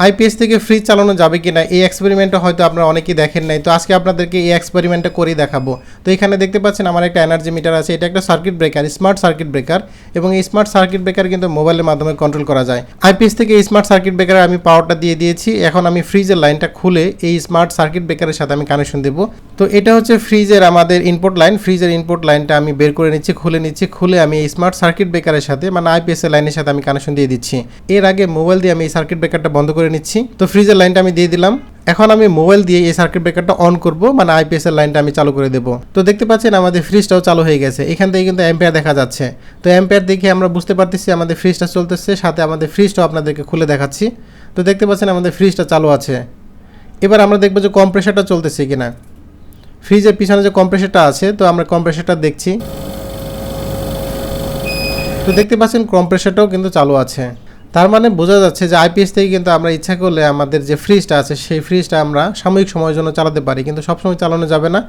IPS থেকে fridge চালানো যাবে কিনা এই এক্সপেরিমেন্টটা হয়তো আপনারা অনেকেই দেখেন নাই, তো আজকে আপনাদেরকে এই এক্সপেরিমেন্টটা করে দেখাবো। তো এখানে দেখতে পাচ্ছেন আমার একটা এনার্জি মিটার আছে, এটা একটা circuit breaker, smart circuit breaker, এবং এই স্মার্ট সার্কিট ব্রেকার কিন্তু মোবাইলের মাধ্যমে কন্ট্রোল করা যায়। আইপিএস থেকে এই স্মার্ট সার্কিট ব্রেকারে আমি পাওয়ারটা দিয়ে দিয়েছি। এখন আমি ফ্রিজের লাইনটা খুলে এই স্মার্ট সার্কিট ব্রেকারের সাথে আমি কানেকশন দেবো। তো এটা হচ্ছে ফ্রিজের আমাদের ইনপুট লাইন, ফ্রিজের ইনপুট লাইনটা আমি বের করে নিচ্ছি, খুলে আমি এই স্মার্ট সার্কিট ব্রেকারের সাথে মানে আইপিএস এর লাইনের সাথে আমি কানেকশন দিয়ে দিচ্ছি। এর আগে মোবাইল দিয়ে আমি এই সার্কিট ব্রেকারটা বন্ধ করে নিচ্ছি। তো ফ্রিজের লাইনটা আমি দিয়ে দিলাম। এখন আমি মোবাইল দিয়ে এই সার্কিট ব্রেকারটা অন করব, মানে আইপিএস এর লাইনটা আমি চালু করে দেবো। তো দেখতে পাচ্ছেন আমাদের ফ্রিজটাও চালু হয়ে গেছে, এখান থেকে কিন্তু অ্যাম্পিয়ার দেখা যাচ্ছে। তো অ্যাম্পিয়ার দেখে আমরা বুঝতে পারতেছি আমাদের ফ্রিজটা চলতেছে, সাথে আমাদের ফ্রিজটাও আপনাদেরকে খুলে দেখাচ্ছি। তো দেখতে পাচ্ছেন আমাদের ফ্রিজটা চালু আছে। এবার আমরা দেখবো যে কম্প্রেসারটা চলতেছে কিনা। ফ্রিজের পিছনে যে কম্প্রেসারটা আছে, তো আমরা কম্প্রেসারটা দেখছি। তো দেখতে পাচ্ছেন কম্প্রেসারটাও কিন্তু চালু আছে। তার মানে বোঝা যাচ্ছে যে আইপিএস থেকে কিন্তু আমরা ইচ্ছা করলে আমাদের যে ফ্রিজটা আছে সেই ফ্রিজটা আমরা সাময়িক সময়ের জন্য চালাতে পারি, কিন্তু সবসময় চালানো যাবে না।